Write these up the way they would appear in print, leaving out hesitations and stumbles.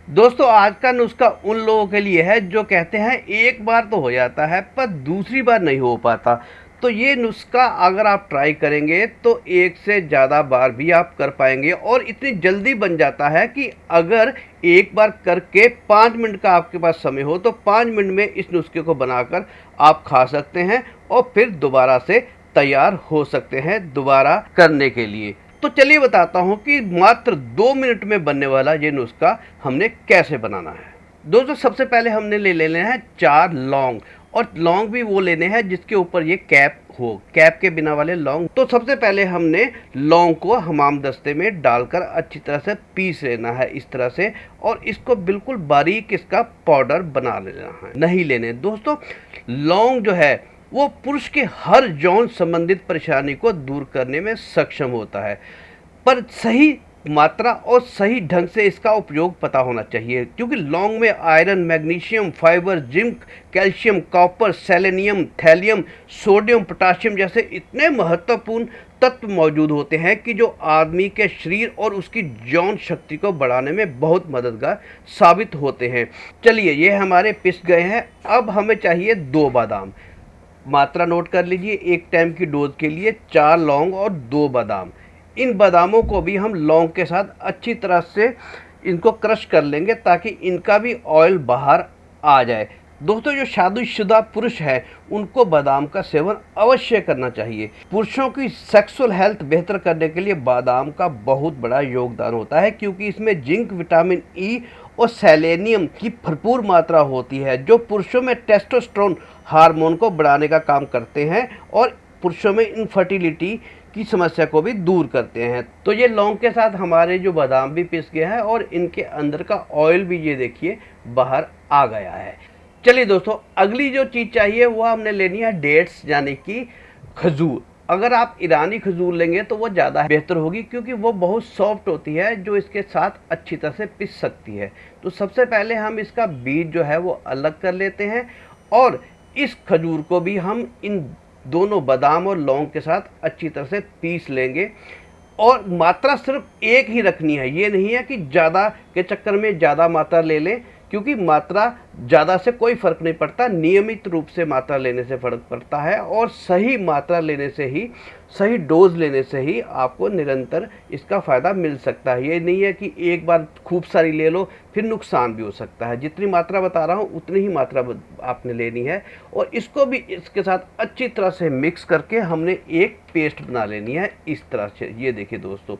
दोस्तों आज का नुस्खा उन लोगों के लिए है जो कहते हैं एक बार तो हो जाता है पर दूसरी बार नहीं हो पाता। तो ये नुस्खा अगर आप ट्राई करेंगे तो एक से ज़्यादा बार भी आप कर पाएंगे और इतनी जल्दी बन जाता है कि अगर एक बार करके 5 मिनट का आपके पास समय हो तो 5 मिनट में इस नुस्खे को बनाकर आप खा सकते हैं और फिर दोबारा से तैयार हो सकते हैं दोबारा करने के लिए। तो चलिए बताता हूँ कि मात्र 2 मिनट में बनने वाला ये नुस्खा हमने कैसे बनाना है। दोस्तों सबसे पहले हमने ले लेने हैं 4 लौंग, और लौंग भी वो लेने हैं जिसके ऊपर ये कैप हो, कैप के बिना वाले लौंग। तो सबसे पहले हमने लौंग को हमाम दस्ते में डालकर अच्छी तरह से पीस लेना है इस तरह से, और इसको बिल्कुल बारीक इसका पाउडर बना लेना है, नहीं लेने। दोस्तों लौंग जो है वो पुरुष के हर यौन संबंधित परेशानी को दूर करने में सक्षम होता है, पर सही मात्रा और सही ढंग से इसका उपयोग पता होना चाहिए, क्योंकि लौंग में iron, magnesium, fibre, zinc, calcium, copper, selenium, thallium, sodium, potassium जैसे इतने महत्वपूर्ण तत्व मौजूद होते हैं कि जो आदमी के शरीर और उसकी यौन शक्ति को बढ़ाने में बहुत मददगार साबित होते हैं। चलिए ये हमारे पिस गए हैं। अब हमें चाहिए 2 बादाम। मात्रा नोट कर लीजिए, एक टाइम की डोज के लिए 4 लौंग और 2 बादाम। इन बादामों को भी हम लौंग के साथ अच्छी तरह से इनको क्रश कर लेंगे ताकि इनका भी ऑयल बाहर आ जाए। दोस्तों जो शादीशुदा पुरुष है उनको बादाम का सेवन अवश्य करना चाहिए। पुरुषों की सेक्सुअल हेल्थ बेहतर करने के लिए बादाम का बहुत बड़ा योगदान होता है, क्योंकि इसमें जिंक, विटामिन ई और सेलेनियम की भरपूर मात्रा होती है जो पुरुषों में टेस्टोस्टेरोन हार्मोन को बढ़ाने का काम करते हैं और पुरुषों में इनफर्टिलिटी की समस्या को भी दूर करते हैं। तो ये लौंग के साथ हमारे जो बादाम भी पिस गया है और इनके अंदर का ऑयल भी ये देखिए बाहर आ गया है। चलिए दोस्तों अगली जो चीज़ चाहिए वो हमने लेनी है डेट्स, यानी कि खजूर। अगर आप ईरानी खजूर लेंगे तो वो ज़्यादा बेहतर होगी, क्योंकि वो बहुत सॉफ्ट होती है जो इसके साथ अच्छी तरह से पिस सकती है। तो सबसे पहले हम इसका बीज जो है वो अलग कर लेते हैं और इस खजूर को भी हम इन दोनों बादाम और लौंग के साथ अच्छी तरह से पीस लेंगे। और मात्रा सिर्फ एक ही रखनी है, ये नहीं है कि ज़्यादा के चक्कर में ज़्यादा मात्रा ले लें, क्योंकि मात्रा ज़्यादा से कोई फ़र्क नहीं पड़ता, नियमित रूप से मात्रा लेने से फ़र्क पड़ता है और सही मात्रा लेने से ही, सही डोज लेने से ही आपको निरंतर इसका फ़ायदा मिल सकता है। ये नहीं है कि एक बार खूब सारी ले लो फिर नुकसान भी हो सकता है। जितनी मात्रा बता रहा हूँ उतनी ही मात्रा आपने लेनी है और इसको भी इसके साथ अच्छी तरह से मिक्स करके हमने एक पेस्ट बना लेनी है इस तरह से। ये देखिए दोस्तों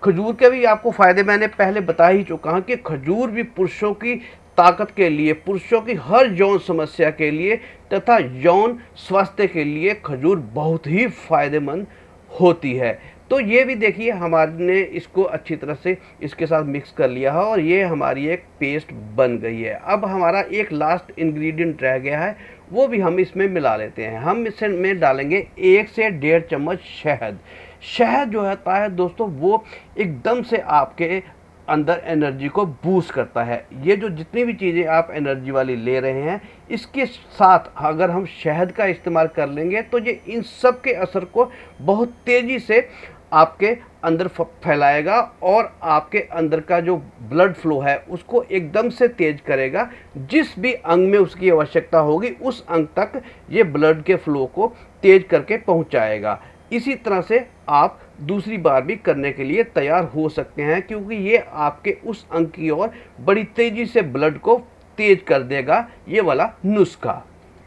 खजूर के भी आपको फ़ायदे मैंने पहले बता ही चुका हूँ कि खजूर भी पुरुषों की ताकत के लिए, पुरुषों की हर यौन समस्या के लिए तथा यौन स्वास्थ्य के लिए खजूर बहुत ही फायदेमंद होती है। तो ये भी देखिए हमारे इसको अच्छी तरह से इसके साथ मिक्स कर लिया है और ये हमारी एक पेस्ट बन गई है। अब हमारा एक लास्ट इंग्रेडिएंट रह गया है, वो भी हम इसमें मिला लेते हैं। हम इसमें डालेंगे 1 से 1.5 चम्मच शहद। शहद जो होता है दोस्तों वो एकदम से आपके अंदर एनर्जी को बूस्ट करता है। ये जो जितनी भी चीज़ें आप एनर्जी वाली ले रहे हैं इसके साथ अगर हम शहद का इस्तेमाल कर लेंगे तो ये इन सब के असर को बहुत तेज़ी से आपके अंदर फैलाएगा और आपके अंदर का जो ब्लड फ्लो है उसको एकदम से तेज करेगा। जिस भी अंग में उसकी आवश्यकता होगी उस अंग तक ये ब्लड के फ्लो को तेज करके पहुंचाएगा। इसी तरह से आप दूसरी बार भी करने के लिए तैयार हो सकते हैं, क्योंकि ये आपके उस अंग की ओर बड़ी तेज़ी से ब्लड को तेज कर देगा ये वाला नुस्खा।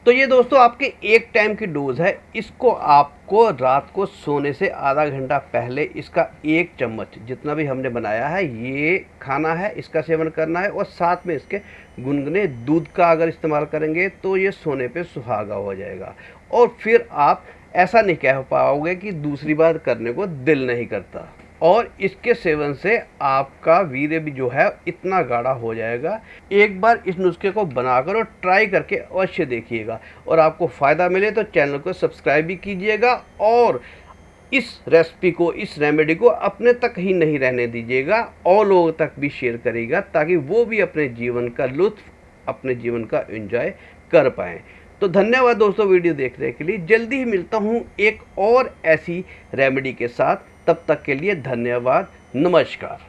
तो ये दोस्तों आपके एक टाइम की डोज है। इसको आपको रात को सोने से आधा घंटा पहले इसका 1 चम्मच जितना भी हमने बनाया है ये खाना है, इसका सेवन करना है और साथ में इसके गुनगुने दूध का अगर इस्तेमाल करेंगे तो ये सोने पे सुहागा हो जाएगा और फिर आप ऐसा नहीं कह पाओगे कि दूसरी बार करने को दिल नहीं करता। और इसके सेवन से आपका वीर्य भी जो है इतना गाढ़ा हो जाएगा। एक बार इस नुस्खे को बनाकर और ट्राई करके अवश्य देखिएगा और आपको फ़ायदा मिले तो चैनल को सब्सक्राइब भी कीजिएगा और इस रेसिपी को, इस रेमेडी को अपने तक ही नहीं रहने दीजिएगा और लोगों तक भी शेयर करिएगा ताकि वो भी अपने जीवन का लुत्फ़, अपने जीवन का एंजॉय कर पाएँ। तो धन्यवाद दोस्तों वीडियो देखने के लिए। जल्दी ही मिलता हूँ एक और ऐसी रेमेडी के साथ, तब तक के लिए धन्यवाद, नमस्कार।